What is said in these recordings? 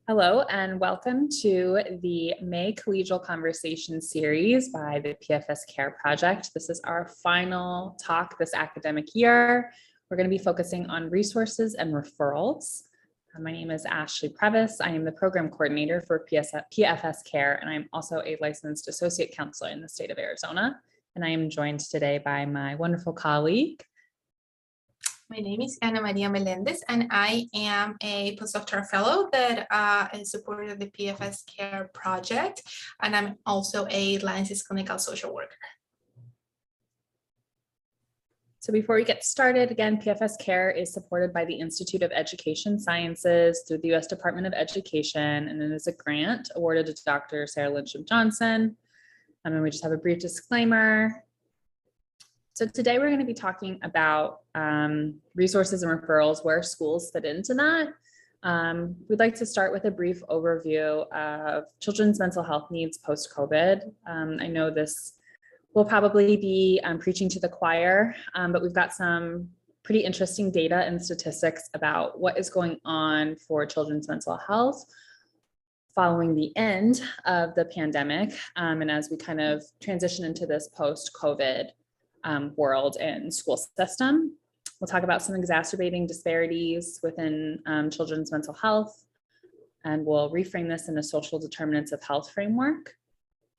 Hello and welcome to the May Collegial Conversation series by the PFS CARE project. This is our final talk this academic year. We're going to be focusing on resources and referrals. My name is Ashley Previs. I am the program coordinator for PFS CARE, and I'm also a licensed associate counselor in the state of Arizona. And I am joined today by my wonderful colleague. My name is Ana Maria Melendez, and I am a postdoctoral fellow that is supported the PFS CARE project, and I'm also a licensed clinical social worker. So before we get started, again, PFS CARE is supported by the Institute of Education Sciences through the U.S. Department of Education, and it is a grant awarded to Dr. Sarah Lyncham Johnson. And we just have a brief disclaimer. So today we're going to be talking about resources and referrals, where schools fit into that. We'd like to start with a brief overview of children's mental health needs post-COVID. I know this will probably be preaching to the choir, but we've got some pretty interesting data and statistics about what is going on for children's mental health following the end of the pandemic, and as we kind of transition into this post-COVID world and school system. We'll talk about some exacerbating disparities within children's mental health, and we'll reframe this in a social determinants of health framework.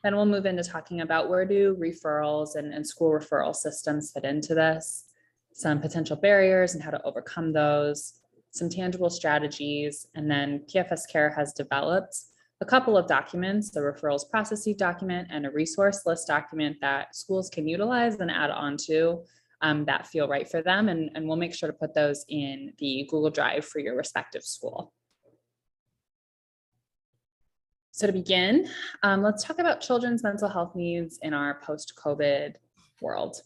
Then we'll move into talking about where do referrals and school referral systems fit into this, some potential barriers and how to overcome those, some tangible strategies, and then PFS CARE has developed a couple of documents, the referrals processing document and a resource list document that schools can utilize and add on to that feel right for them. And we'll make sure to put those in the Google Drive for your respective school. So to begin, let's talk about children's mental health needs in our post-COVID world.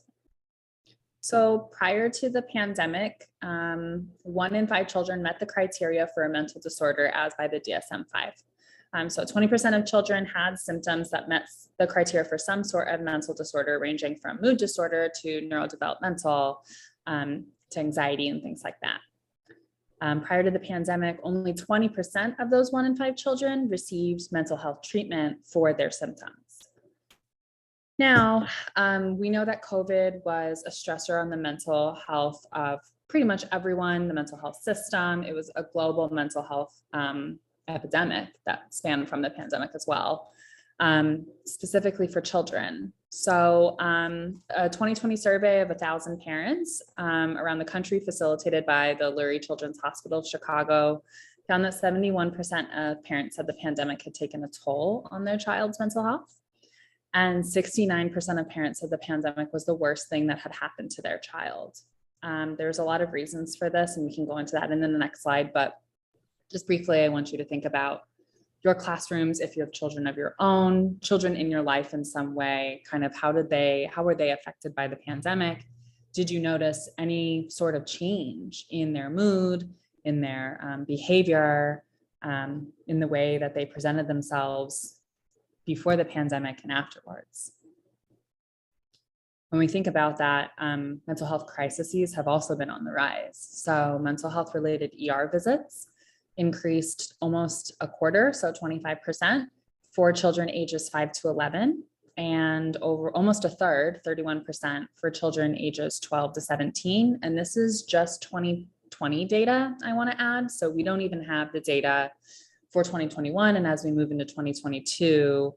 So prior to the pandemic, 1 in 5 children met the criteria for a mental disorder as by the DSM-5. So 20% of children had symptoms that met the criteria for some sort of mental disorder, ranging from mood disorder to neurodevelopmental, to anxiety and things like that. Prior to the pandemic, only 20% of those 1 in 5 children received mental health treatment for their symptoms. Now, we know that COVID was a stressor on the mental health of pretty much everyone, the mental health system. It was a global mental health epidemic that spanned from the pandemic as well, specifically for children. So a 2020 survey of 1,000 parents around the country facilitated by the Lurie Children's Hospital of Chicago found that 71% of parents said the pandemic had taken a toll on their child's mental health. And 69% of parents said the pandemic was the worst thing that had happened to their child. There's a lot of reasons for this, and we can go into that in the next slide, but just briefly, I want you to think about your classrooms, if you have children of your own, children in your life in some way, kind of how were they affected by the pandemic? Did you notice any sort of change in their mood, in their behavior, in the way that they presented themselves before the pandemic and afterwards? When we think about that, mental health crises have also been on the rise. So mental health related ER visits increased almost a quarter, so 25%, for children ages 5 to 11, and over almost a third, 31%, for children ages 12 to 17. And this is just 2020 data, I want to add. So we don't even have the data for 2021. And as we move into 2022,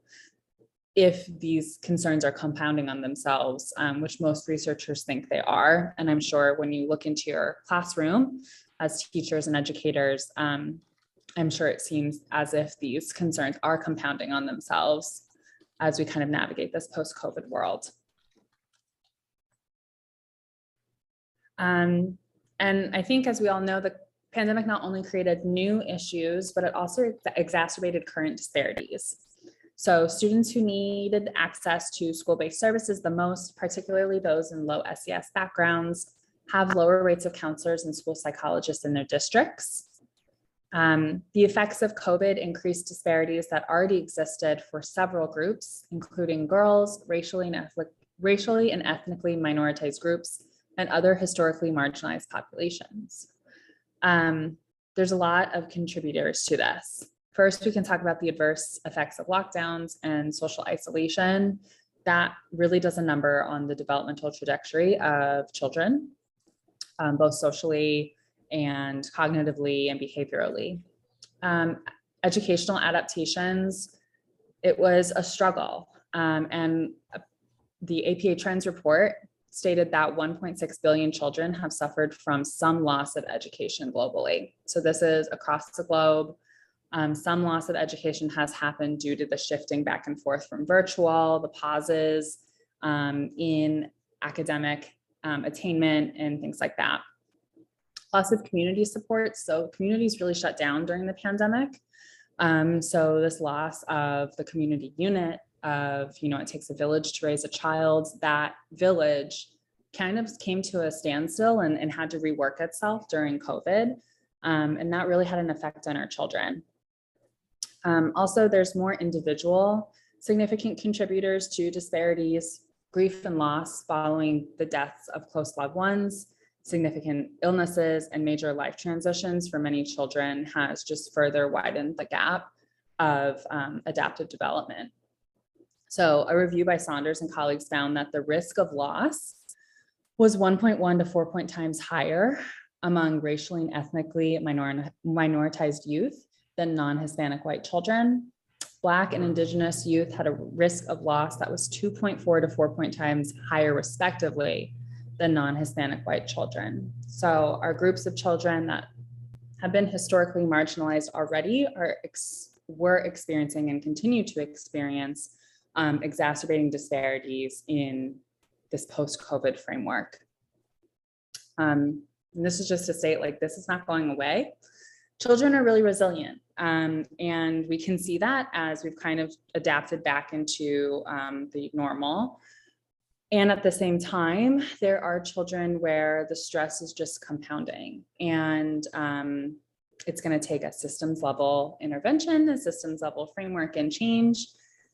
if these concerns are compounding on themselves, which most researchers think they are, and I'm sure when you look into your classroom as teachers and educators, I'm sure it seems as if these concerns are compounding on themselves as we kind of navigate this post-COVID world. And I think, as we all know, the pandemic not only created new issues, but it also exacerbated current disparities. So students who needed access to school-based services the most, particularly those in low SES backgrounds, have lower rates of counselors and school psychologists in their districts. The effects of COVID increased disparities that already existed for several groups, including girls, racially and ethnically minoritized groups, and other historically marginalized populations. There's a lot of contributors to this. First, we can talk about the adverse effects of lockdowns and social isolation. That really does a number on the developmental trajectory of children, both socially and cognitively and behaviorally. Educational adaptations, it was a struggle. And the APA Trends report stated that 1.6 billion children have suffered from some loss of education globally. So this is across the globe. Some loss of education has happened due to the shifting back and forth from virtual, the pauses in academic attainment and things like that. Loss of community support. So communities really shut down during the pandemic. So this loss of the community unit of, it takes a village to raise a child, that village kind of came to a standstill and had to rework itself during COVID. And that really had an effect on our children. Also, there's more individual significant contributors to disparities, grief and loss following the deaths of close loved ones, significant illnesses and major life transitions for many children has just further widened the gap of adaptive development. So a review by Saunders and colleagues found that the risk of loss was 1.1 to 4 times higher among racially and ethnically minoritized youth than non-Hispanic white children. Black and Indigenous youth had a risk of loss that was 2.4 to 4 times higher respectively than non-Hispanic white children. So our groups of children that have been historically marginalized already were experiencing and continue to experience exacerbating disparities in this post-COVID framework. And this is just to state, like, this is not going away. Children are really resilient. And we can see that as we've kind of adapted back into the normal. And at the same time, there are children where the stress is just compounding, and it's going to take a systems level intervention, a systems level framework and change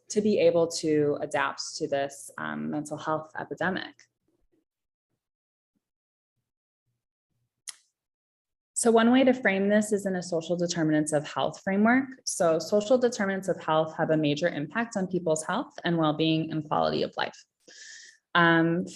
to be able to adapt to this mental health epidemic. So one way to frame this is in a social determinants of health framework. So social determinants of health have a major impact on people's health and well-being and quality of life.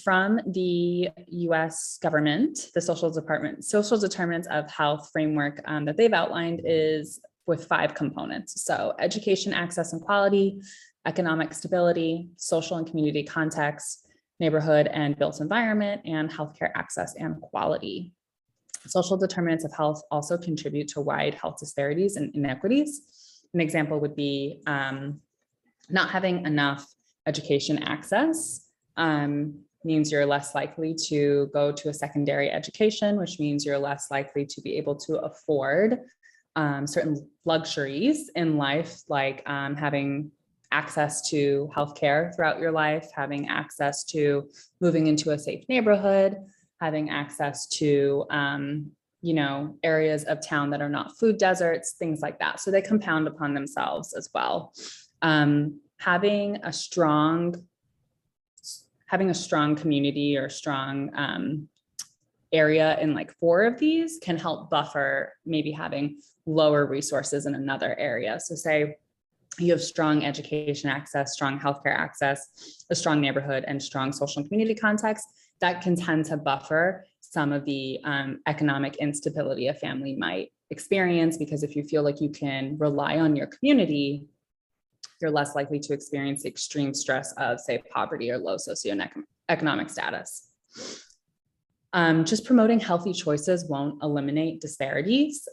From the US government, the social determinants of health framework that they've outlined is with 5 components. So education, access and quality, economic stability, social and community context, neighborhood and built environment, and healthcare access and quality. Social determinants of health also contribute to wide health disparities and inequities. An example would be not having enough education access means you're less likely to go to a secondary education, which means you're less likely to be able to afford certain luxuries in life, like having access to healthcare throughout your life, having access to moving into a safe neighborhood, having access to areas of town that are not food deserts, things like that. So they compound upon themselves as well. Having a strong community or strong area in like 4 of these can help buffer maybe having lower resources in another area. So say you have strong education access, strong healthcare access, a strong neighborhood, and strong social and community context, that can tend to buffer some of the economic instability a family might experience, because if you feel like you can rely on your community, you're less likely to experience the extreme stress of, say, poverty or low socioeconomic status. Just promoting healthy choices won't eliminate disparities.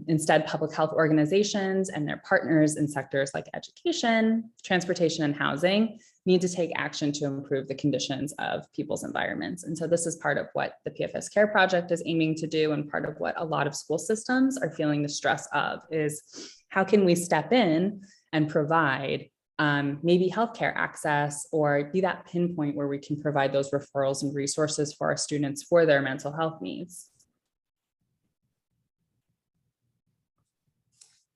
Instead, public health organizations and their partners in sectors like education, transportation, and housing need to take action to improve the conditions of people's environments. And so this is part of what the PFS CARE project is aiming to do, and part of what a lot of school systems are feeling the stress of is how can we step in and provide maybe healthcare access, or be that pinpoint where we can provide those referrals and resources for our students for their mental health needs.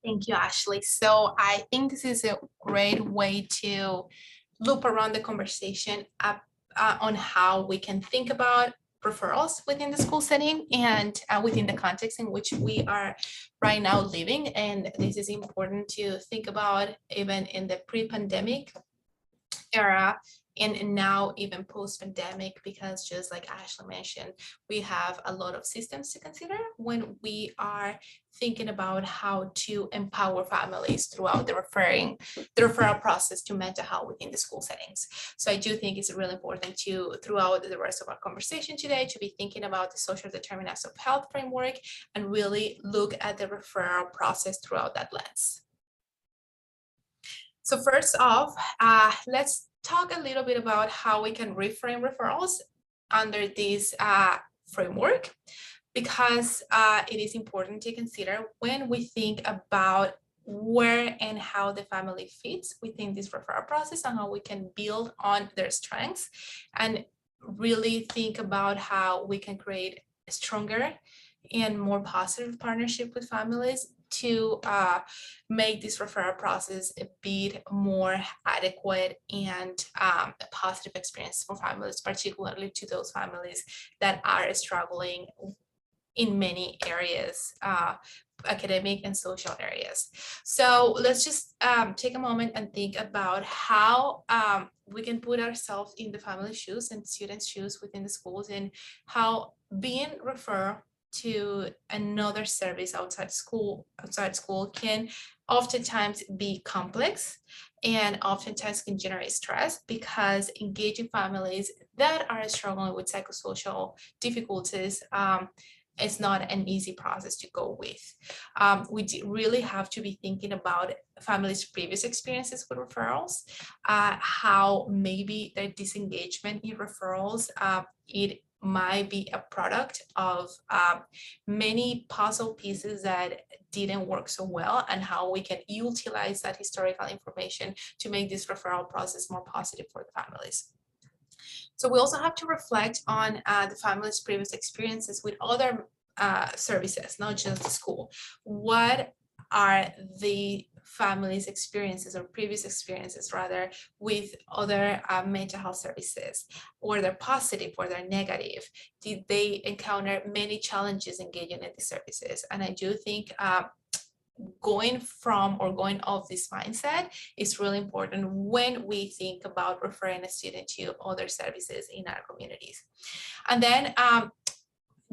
Thank you, Ashley. So I think this is a great way to loop around the conversation up on how we can think about referrals within the school setting and within the context in which we are right now living. And this is important to think about even in the pre-pandemic era and now even post-pandemic, because just like Ashley mentioned, we have a lot of systems to consider when we are thinking about how to empower families throughout the referral process to mental health within the school settings. So I do think it's really important to, throughout the rest of our conversation today, to be thinking about the social determinants of health framework and really look at the referral process throughout that lens. So first off, let's talk a little bit about how we can reframe referrals under this framework, because it is important to consider when we think about where and how the family fits within this referral process and how we can build on their strengths and really think about how we can create a stronger and more positive partnership with families to make this referral process a bit more adequate and a positive experience for families, particularly to those families that are struggling in many areas, academic and social areas. So let's just take a moment and think about how we can put ourselves in the family shoes and students' shoes within the schools, and how being referred to another service outside school can oftentimes be complex and oftentimes can generate stress, because engaging families that are struggling with psychosocial difficulties is not an easy process to go with. We really have to be thinking about families' previous experiences with referrals, how maybe their disengagement in referrals, it might be a product of many puzzle pieces that didn't work so well, and how we can utilize that historical information to make this referral process more positive for the families. So we also have to reflect on the family's previous experiences with other services, not just the school. What are the family's experiences, or previous experiences rather, with other mental health services? Or they're positive or they're negative? Did they encounter many challenges engaging in these services? And I do think going off this mindset is really important when we think about referring a student to other services in our communities. And then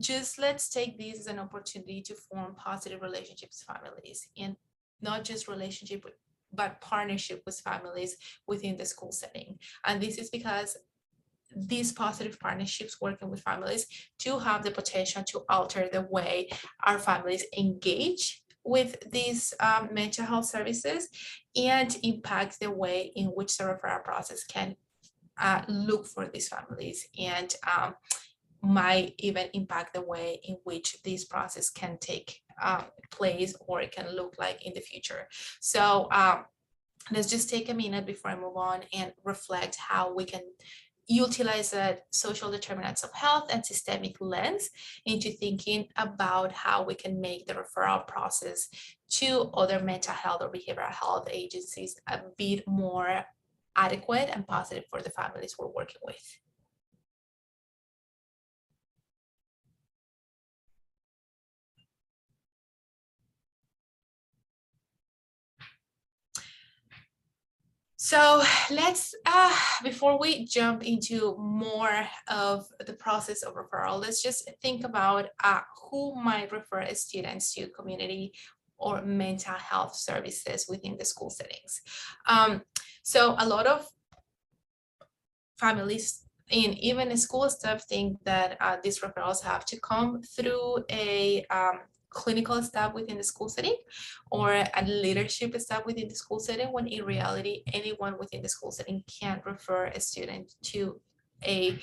just let's take this as an opportunity to form positive relationships with families, and not just relationship, but partnership with families within the school setting. And this is because these positive partnerships working with families do have the potential to alter the way our families engage with these mental health services, and impact the way in which the referral process can look for these families, and might even impact the way in which this process can take place, or it can look like in the future. So let's just take a minute before I move on and reflect how we can utilize that social determinants of health and systemic lens into thinking about how we can make the referral process to other mental health or behavioral health agencies a bit more adequate and positive for the families we're working with. So let's, before we jump into more of the process of referral, let's just think about who might refer students to community or mental health services within the school settings. So a lot of families and even school staff think that these referrals have to come through a clinical staff within the school setting, or a leadership staff within the school setting, when in reality, anyone within the school setting can refer a student to a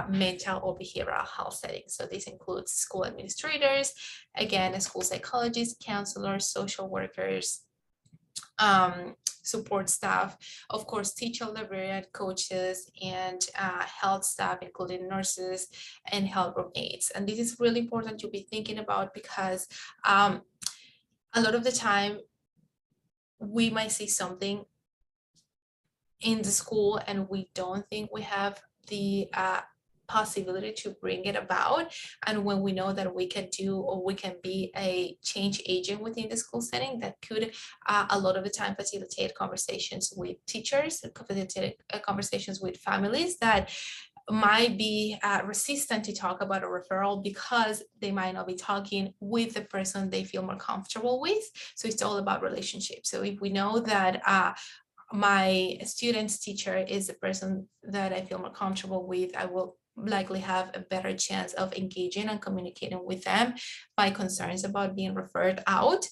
mental or behavioral health setting. So this includes school administrators, again, school psychologists, counselors, social workers, support staff, of course, teacher, librarian, coaches, and health staff, including nurses and health room aides. And this is really important to be thinking about, because a lot of the time we might see something in the school and we don't think we have the possibility to bring it about, and when we know that we can do or we can be a change agent within the school setting, that could a lot of the time facilitate conversations with teachers, facilitate conversations with families that might be resistant to talk about a referral because they might not be talking with the person they feel more comfortable with. So it's all about relationships. So if we know that my student's teacher is the person that I feel more comfortable with, I will likely have a better chance of engaging and communicating with them my concerns about being referred out.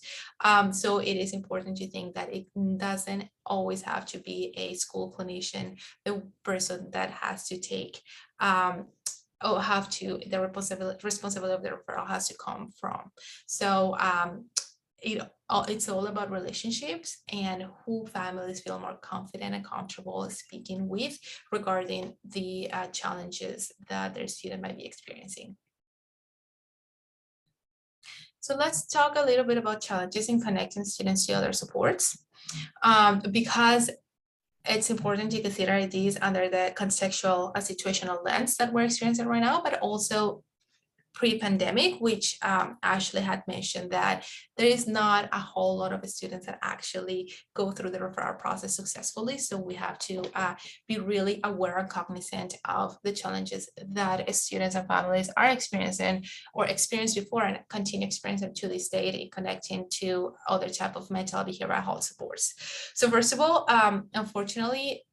So it is important to think that it doesn't always have to be a school clinician, the person that has to take or have to, the responsibility of the referral has to come from. So it's all about relationships and who families feel more confident and comfortable speaking with regarding the challenges that their student might be experiencing. So let's talk a little bit about challenges in connecting students to other supports, because it's important to consider these under the contextual and situational lens that we're experiencing right now, but also pre-pandemic, which Ashley had mentioned that there is not a whole lot of students that actually go through the referral process successfully. So we have to be really aware and cognizant of the challenges that students and families are experiencing or experienced before and continue experiencing to this day in connecting to other type of mental behavioral health supports. So first of all, unfortunately,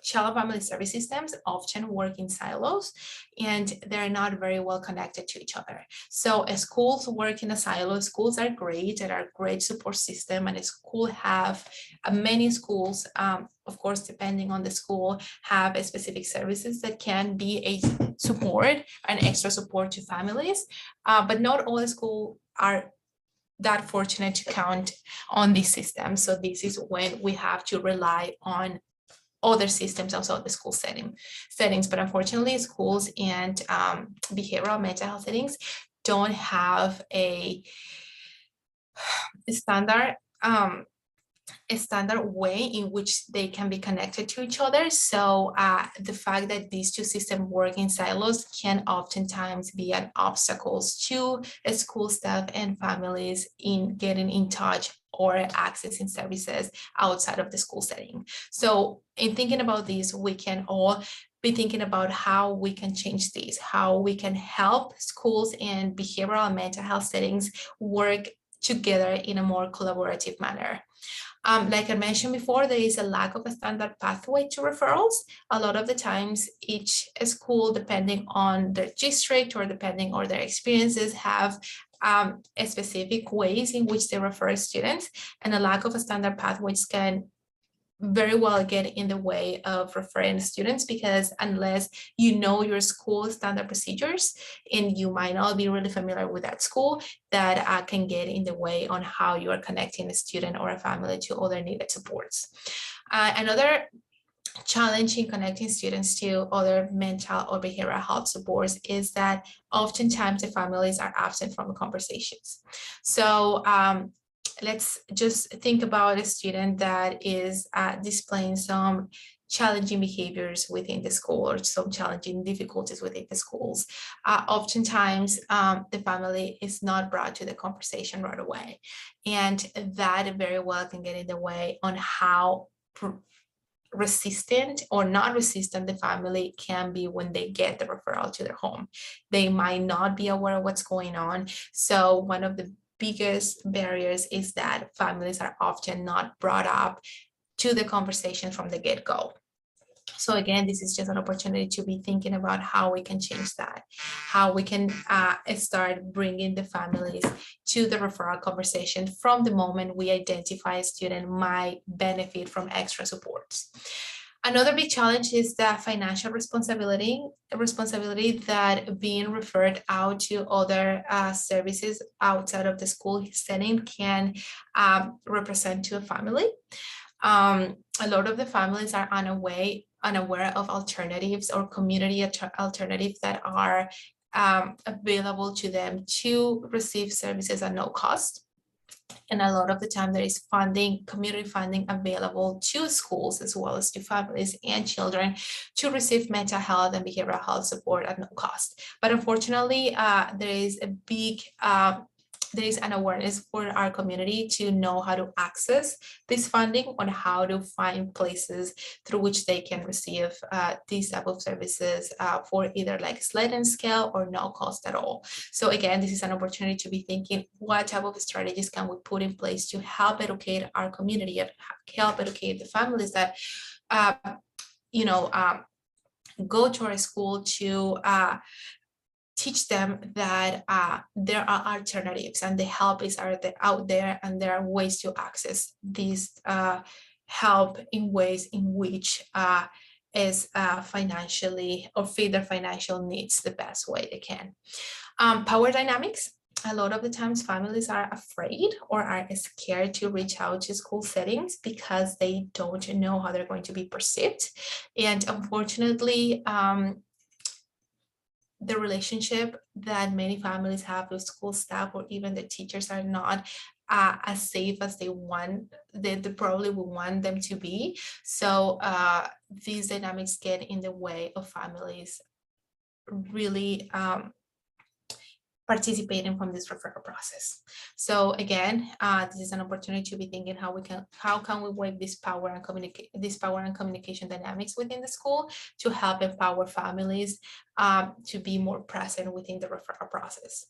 child and family service systems often work in silos and they're not very well connected to each other. So schools work in a silo. Schools are great and are a great support system, and a school have many schools, of course, depending on the school, have a specific services that can be a support, an extra support to families, but not all the schools are that fortunate to count on this system. So this is when we have to rely on other systems outside the school settings. But unfortunately, schools and behavioral mental health settings don't have a standard way in which they can be connected to each other. So the fact that these two systems work in silos can oftentimes be an obstacle to school staff and families in getting in touch or accessing services outside of the school setting. So in thinking about this, we can all be thinking about how we can change this, how we can help schools and behavioral and mental health settings work together in a more collaborative manner. Like I mentioned before, there is a lack of a standard pathway to referrals. A lot of the times, each school, depending on their district or depending on their experiences, have specific ways in which they refer students, and a lack of a standard pathways can very well get in the way of referring students, because unless you know your school standard procedures and you might not be really familiar with that school, that can get in the way on how you are connecting a student or a family to other needed supports. Another challenge in connecting students to other mental or behavioral health supports is that oftentimes the families are absent from the conversations. So let's just think about a student that is displaying some challenging behaviors within the school or some challenging difficulties within the schools. Oftentimes, the family is not brought to the conversation right away. And that very well can get in the way on how resistant or not resistant the family can be when they get the referral to their home. They might not be aware of what's going on. So one of the biggest barriers is that families are often not brought up to the conversation from the get-go. So again, this is just an opportunity to be thinking about how we can change that, how we can start bringing the families to the referral conversation from the moment we identify a student might benefit from extra supports. Another big challenge is the financial responsibility that being referred out to other services outside of the school setting can represent to a family. A lot of the families are unaware of alternatives or community alternatives that are available to them to receive services at no cost. And a lot of the time there is funding, community funding available to schools as well as to families and children to receive mental health and behavioral health support at no cost. But unfortunately, there is an awareness for our community to know how to access this funding, on how to find places through which they can receive these type of services for either like sliding scale or no cost at all. So again, this is an opportunity to be thinking, what type of strategies can we put in place to help educate our community and help educate the families that go to our school to teach them that there are alternatives and the help is out there, and there are ways to access this help in ways in which is financially or fit their financial needs the best way they can. Power dynamics. A lot of the times families are afraid or are scared to reach out to school settings because they don't know how they're going to be perceived. And unfortunately, the relationship that many families have with school staff or even the teachers are not as safe as they probably would want them to be. So these dynamics get in the way of families really participating from this referral process. So again, this is an opportunity to be thinking how can we weigh this power and communication dynamics within the school to help empower families to be more present within the referral process.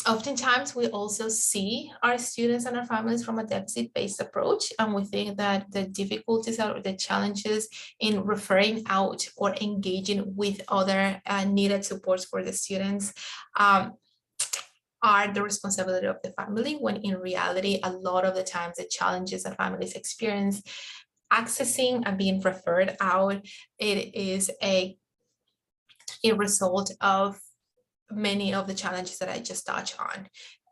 Oftentimes, we also see our students and our families from a deficit-based approach, and we think that the difficulties or the challenges in referring out or engaging with other needed supports for the students are the responsibility of the family, when in reality, a lot of the times the challenges that families experience accessing and being referred out, it is a result of many of the challenges that I just touched on.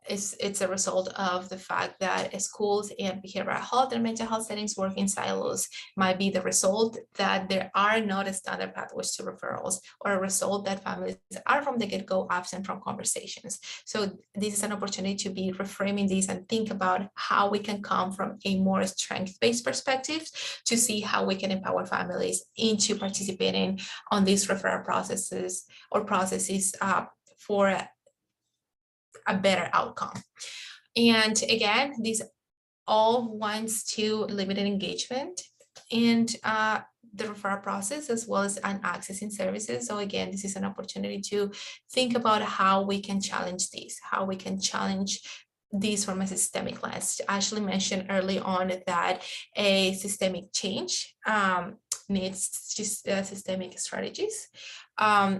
It's a result of the fact that schools and behavioral health and mental health settings work in silos. Might be the result that there are not standard pathways to referrals, or a result that families are from the get-go absent from conversations. So this is an opportunity to be reframing this and think about how we can come from a more strength-based perspective to see how we can empower families into participating on these referral processes for a better outcome. And again, these all wants to limited engagement and the referral process, as well as accessing services. So again, this is an opportunity to think about how we can challenge these, how we can challenge these from a systemic lens. Ashley mentioned early on that a systemic change needs just systemic strategies.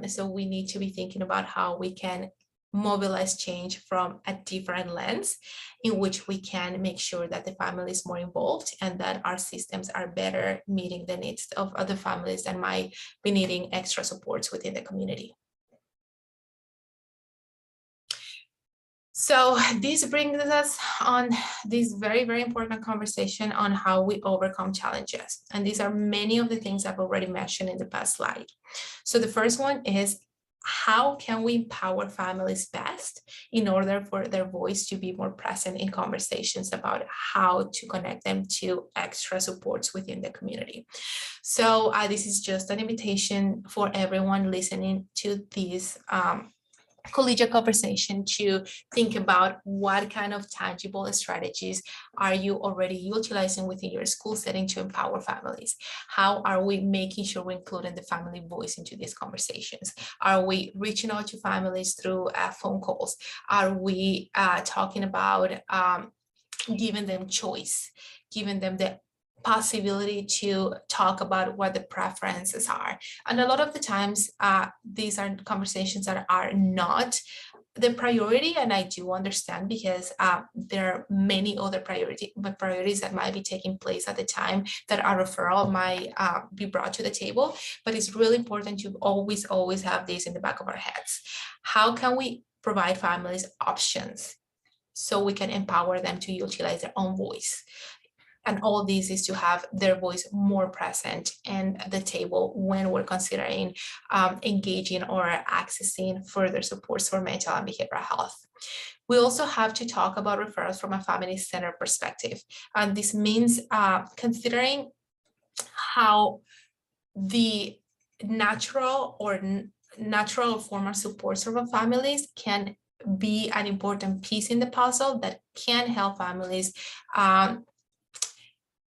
So we need to be thinking about how we can mobilize change from a different lens, in which we can make sure that the family is more involved and that our systems are better meeting the needs of other families that might be needing extra supports within the community. So this brings us on this very, very important conversation on how we overcome challenges. And these are many of the things I've already mentioned in the past slide. So the first one is, how can we empower families best in order for their voice to be more present in conversations about how to connect them to extra supports within the community? So this is just an invitation for everyone listening to this collegial conversation to think about what kind of tangible strategies are you already utilizing within your school setting to empower families? How are we making sure we're including the family voice into these conversations? Are we reaching out to families through phone calls? Are we talking about giving them choice, giving them the possibility to talk about what the preferences are? And a lot of the times, these are conversations that are not the priority, and I do understand, because there are many other priorities that might be taking place at the time that our referral might be brought to the table. But it's really important to always have this in the back of our heads. How can we provide families options so we can empower them to utilize their own voice? And all this is to have their voice more present in the table when we're considering engaging or accessing further supports for mental and behavioral health. We also have to talk about referrals from a family-centered perspective. And this means considering how the natural or formal supports from families can be an important piece in the puzzle that can help families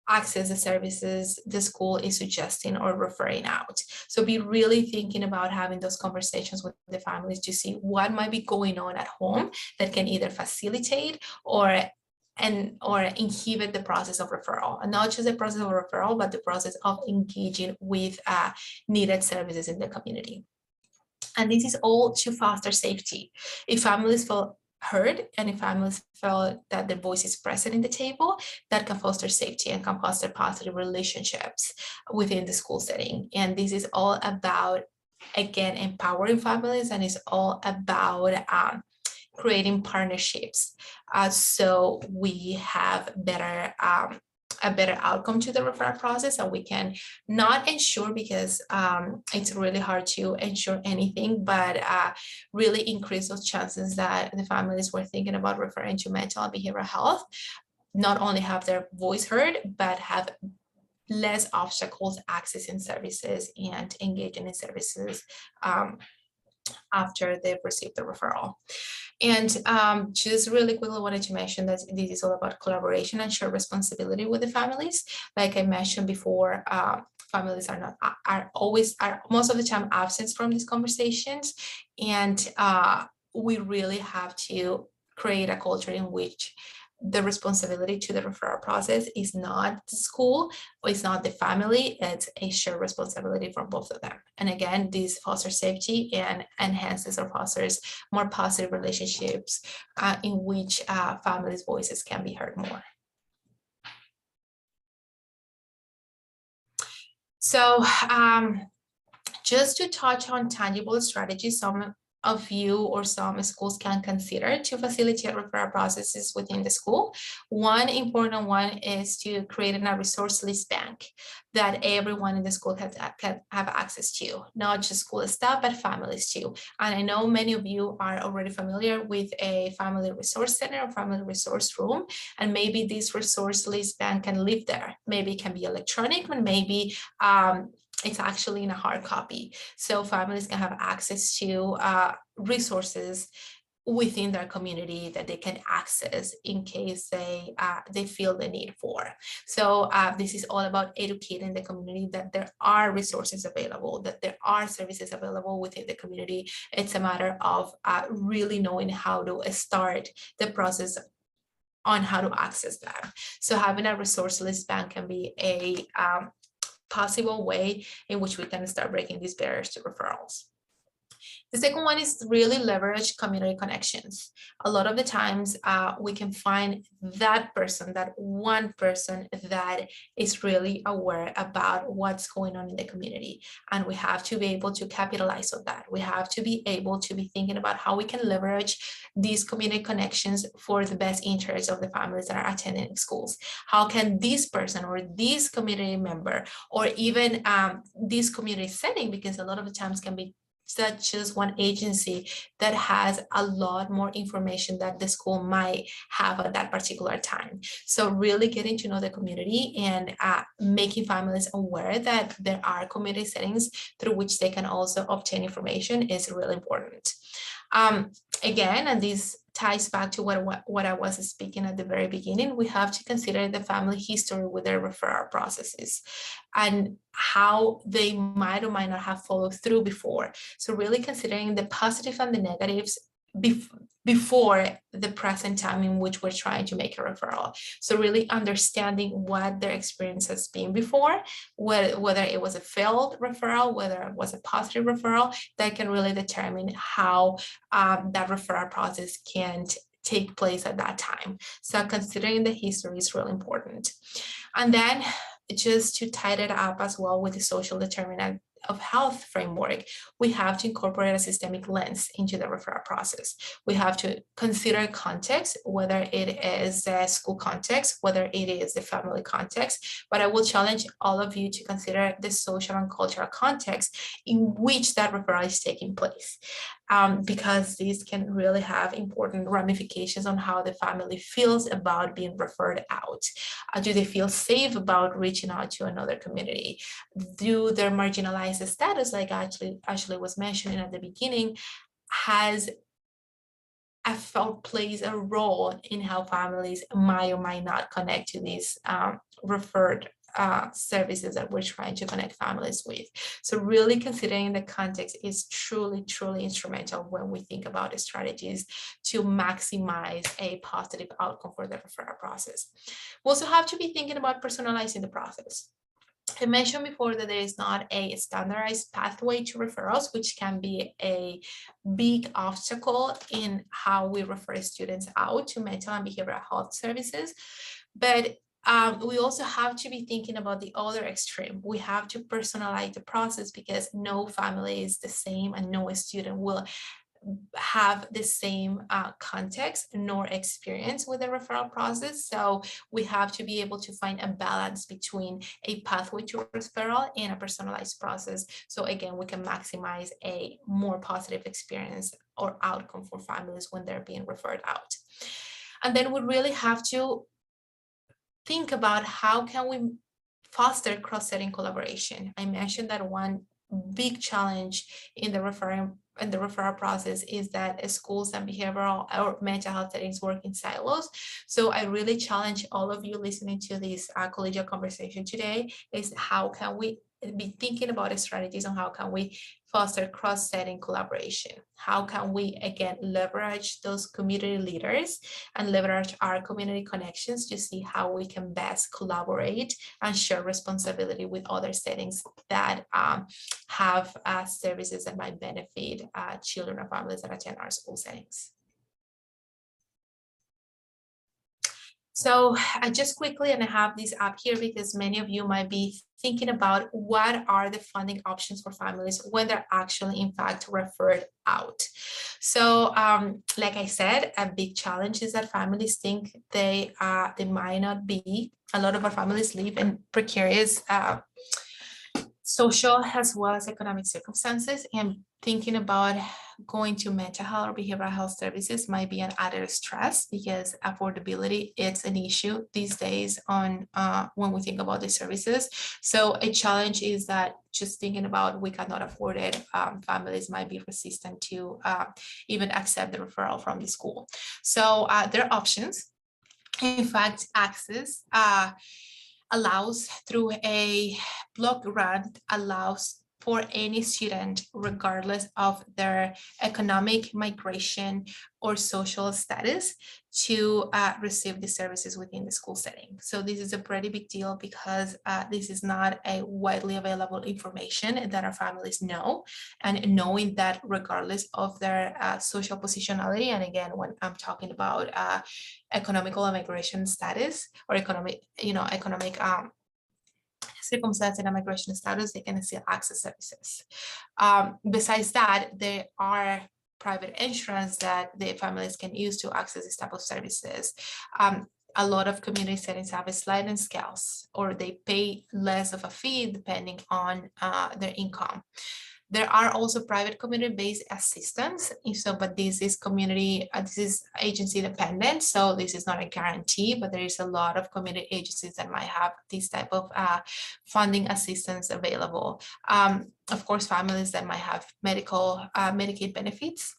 access the services the school is suggesting or referring out. So be really thinking about having those conversations with the families to see what might be going on at home that can either facilitate or inhibit the process of referral, and not just the process of referral, but the process of engaging with needed services in the community. And this is all to foster safety. If families feel heard and if families feel that their voice is present in the table, that can foster safety and can foster positive relationships within the school setting. And this is all about, again, empowering families, and it's all about creating partnerships so we have a better outcome to the referral process, and we can not ensure, because it's really hard to ensure anything, but really increase those chances that the families we're thinking about referring to mental and behavioral health not only have their voice heard, but have less obstacles accessing services and engaging in services after they've received the referral. And just really quickly wanted to mention that this is all about collaboration and shared responsibility with the families. Like I mentioned before, families are most of the time absent from these conversations, and we really have to create a culture in which the responsibility to the referral process is not the school, or it's not the family, it's a shared responsibility from both of them. And again, this fosters safety and enhances or fosters more positive relationships in which families' voices can be heard more. So just to touch on tangible strategies, some of you or some schools can consider to facilitate referral processes within the school. One important one is to create a resource list bank that everyone in the school can have access to, not just school staff, but families too. And I know many of you are already familiar with a family resource center or family resource room, and maybe this resource list bank can live there. Maybe it can be electronic, and maybe it's actually in a hard copy. So families can have access to resources within their community that they can access in case they feel the need for. So this is all about educating the community that there are resources available, that there are services available within the community. It's a matter of really knowing how to start the process on how to access them. So having a resource list bank can be a possible way in which we can start breaking these barriers to referrals. The second one is really leverage community connections. A lot of the times we can find that person, that one person that is really aware about what's going on in the community. And we have to be able to capitalize on that. We have to be able to be thinking about how we can leverage these community connections for the best interests of the families that are attending schools. How can this person or this community member, or even this community setting, because a lot of the times can be such as one agency that has a lot more information that the school might have at that particular time. So really getting to know the community and making families aware that there are community settings through which they can also obtain information is really important. Again, and this ties back to what I was speaking at the very beginning, we have to consider the family history with their referral processes and how they might or might not have followed through before. So really considering the positive and the negatives before the present time in which we're trying to make a referral. So really understanding what their experience has been before, whether it was a failed referral, whether it was a positive referral, that can really determine how that referral process can take place at that time. So considering the history is really important. And then just to tie it up as well with the social determinant health framework, we have to incorporate a systemic lens into the referral process. We have to consider context, whether it is a school context, whether it is the family context, but I will challenge all of you to consider the social and cultural context in which that referral is taking place. Because these can really have important ramifications on how the family feels about being referred out. Do they feel safe about reaching out to another community? Do their marginalized status, like Ashley was mentioning at the beginning, plays a role in how families might or might not connect to these referred services that we're trying to connect families with. So really considering the context is truly, truly instrumental when we think about the strategies to maximize a positive outcome for the referral process. We also have to be thinking about personalizing the process. I mentioned before that there is not a standardized pathway to referrals, which can be a big obstacle in how we refer students out to mental and behavioral health services. But we also have to be thinking about the other extreme. We have to personalize the process because no family is the same and no student will have the same context nor experience with the referral process. So we have to be able to find a balance between a pathway to referral and a personalized process. So again, we can maximize a more positive experience or outcome for families when they're being referred out. And then we really have to think about how can we foster cross-setting collaboration. I mentioned that one big challenge in the referral process is that schools and behavioral or mental health settings work in silos. So I really challenge all of you listening to this collegial conversation today is how can we be thinking about strategies on how can we foster cross-setting collaboration? How can we, again, leverage those community leaders and leverage our community connections to see how we can best collaborate and share responsibility with other settings that have services that might benefit children or families that attend our school settings. So I just quickly, and I have this up here because many of you might be thinking about what are the funding options for families when they're actually in fact referred out. So like I said, a big challenge is that families think they might not be. A lot of our families live in precarious social as well as economic circumstances, and thinking about going to mental health or behavioral health services might be an added stress because affordability it's an issue these days on when we think about the services. So a challenge is that just thinking about we cannot afford it, families might be resistant to even accept the referral from the school. So there are options. In fact, Access allows through a block grant allows for any student, regardless of their economic, migration, or social status, to receive the services within the school setting. So this is a pretty big deal because this is not a widely available information that our families know, and knowing that regardless of their social positionality, and again, when I'm talking about economical and migration status or economic circumstance and immigration status, they can still access services. Besides that, there are private insurance that the families can use to access this type of services. A lot of community settings have a sliding scales, or they pay less of a fee depending on their income. There are also private community-based assistance. So, but this is this is agency dependent. So this is not a guarantee, but there is a lot of community agencies that might have this type of funding assistance available. Of course, families that might have Medicaid benefits,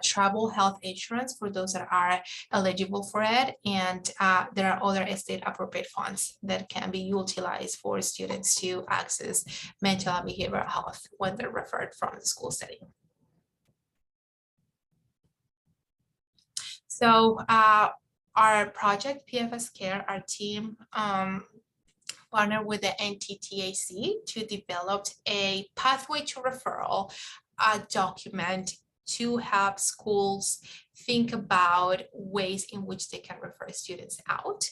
travel health insurance for those that are eligible for it, and there are other state appropriate funds that can be utilized for students to access mental and behavioral health when they're referred from the school setting. So our project PFS CARE, our team partnered with the NTTAC to develop a pathway to referral document to help schools think about ways in which they can refer students out.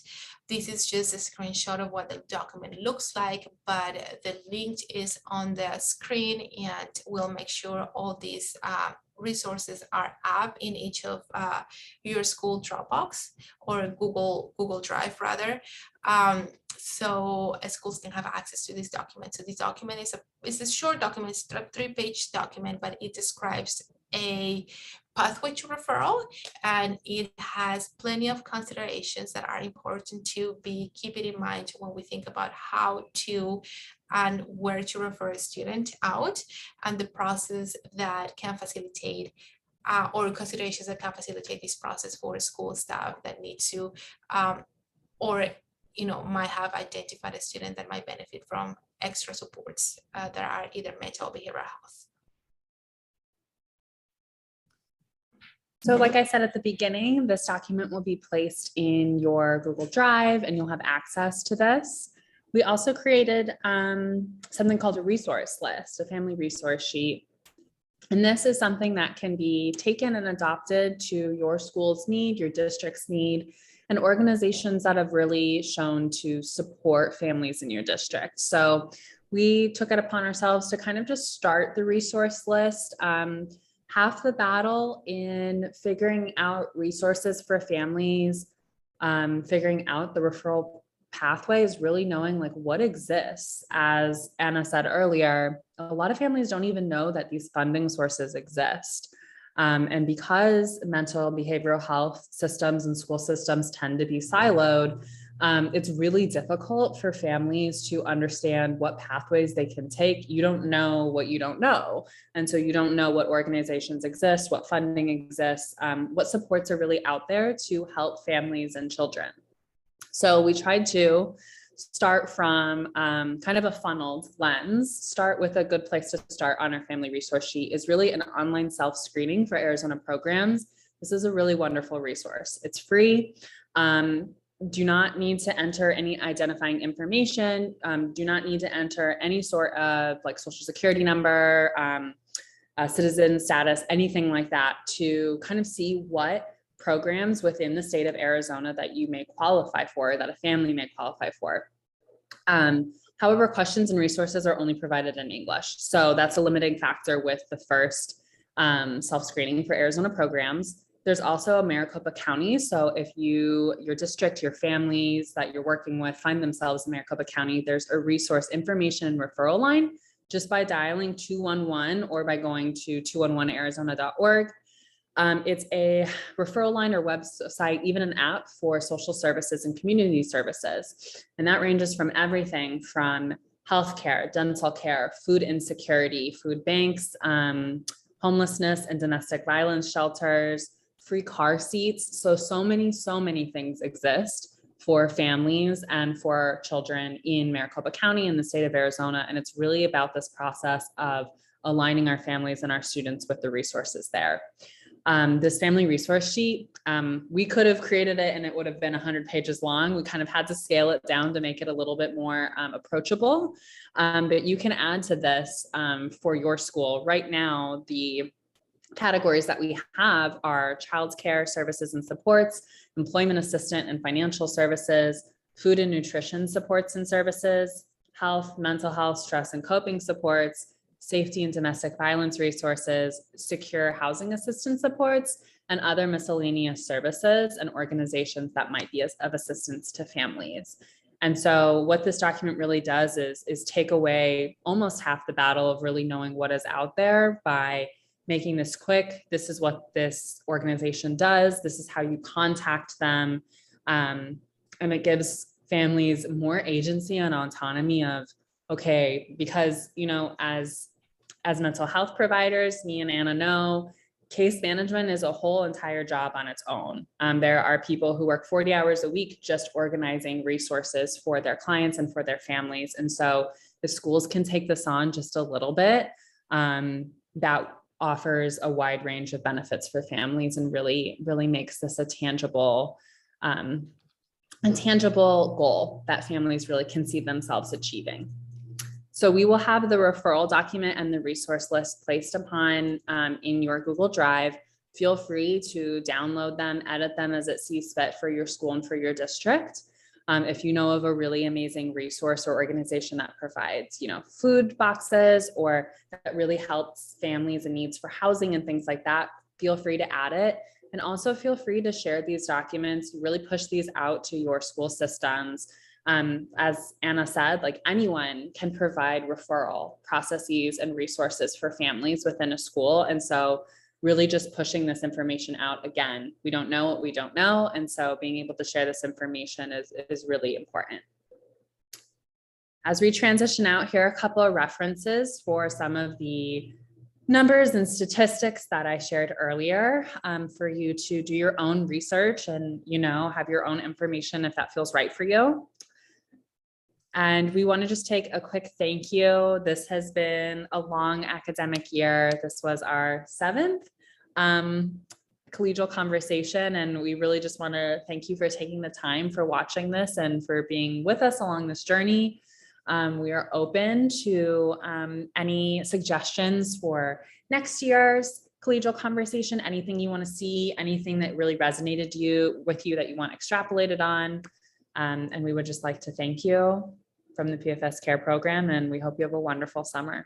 This is just a screenshot of what the document looks like, but the link is on the screen, and we'll make sure all these resources are up in each of your school Dropbox or Google Drive rather. So schools can have access to this document. So this document is a short document, it's a 3-page document, but it describes a pathway to referral, and it has plenty of considerations that are important to be keeping in mind when we think about how to and where to refer a student out, and the process that can facilitate or considerations that can facilitate this process for school staff that need to or might have identified a student that might benefit from extra supports that are either mental or behavioral health. So like I said at the beginning, this document will be placed in your Google Drive and you'll have access to this. We also created something called a resource list, a family resource sheet. And this is something that can be taken and adopted to your school's need, your district's need, and organizations that have really shown to support families in your district. So we took it upon ourselves to kind of just start the resource list. Half the battle in figuring out resources for families, figuring out the referral pathway is really knowing like what exists. As Anna said earlier, a lot of families don't even know that these funding sources exist. And because mental and behavioral health systems and school systems tend to be siloed, it's really difficult for families to understand what pathways they can take. You don't know what you don't know. And so you don't know what organizations exist, what funding exists, what supports are really out there to help families and children. So we tried to start from kind of a funneled lens. Start with a good place to start on our family resource sheet is really an online self-screening for Arizona programs. This is a really wonderful resource. It's free. Do not need to enter any identifying information. Do not need to enter any sort of like social security number, citizen status, anything like that to kind of see what programs within the state of Arizona that you may qualify for, that a family may qualify for. However, questions and resources are only provided in English. So that's a limiting factor with the first self-screening for Arizona programs. There's also a Maricopa County. So if your district, your families that you're working with find themselves in Maricopa County, there's a resource information and referral line just by dialing 211 or by going to 211arizona.org. It's a referral line or website, even an app for social services and community services. And that ranges from everything from healthcare, dental care, food insecurity, food banks, homelessness and domestic violence shelters, free car seats. So many things exist for families and for children in Maricopa County in the state of Arizona. And it's really about this process of aligning our families and our students with the resources there. This family resource sheet, we could have created it and it would have been 100 pages long. We kind of had to scale it down to make it a little bit more approachable, but you can add to this for your school. Right now, the categories that we have are child care services and supports, employment assistant and financial services, food and nutrition supports and services, health, mental health, stress and coping supports, safety and domestic violence resources, secure housing assistance supports, and other miscellaneous services and organizations that might be of assistance to families. And so what this document really does is take away almost half the battle of really knowing what is out there by making this quick. This is what this organization does. This is how you contact them. And it gives families more agency and autonomy of, okay, because, as mental health providers, me and Anna know, case management is a whole entire job on its own. There are people who work 40 hours a week just organizing resources for their clients and for their families. And so the schools can take this on just a little bit. That offers a wide range of benefits for families and really makes this a tangible goal that families really can see themselves achieving. So we will have the referral document and the resource list placed upon in your Google Drive. Feel free to download them, edit them as it sees fit for your school and for your district. If you know of a really amazing resource or organization that provides, food boxes or that really helps families and needs for housing and things like that, feel free to add it. And also feel free to share these documents, really push these out to your school systems. As Anna said, like anyone can provide referral processes and resources for families within a school. And so really just pushing this information out. Again, we don't know what we don't know. And so being able to share this information is really important. As we transition out, here are a couple of references for some of the numbers and statistics that I shared earlier for you to do your own research and, have your own information if that feels right for you. And we want to just take a quick thank you. This has been a long academic year. This was our 7th collegial conversation. And we really just want to thank you for taking the time for watching this and for being with us along this journey. We are open to any suggestions for next year's collegial conversation, anything you want to see, anything that really resonated with you that you want extrapolated on. And we would just like to thank you from the PFS CARE program, and we hope you have a wonderful summer.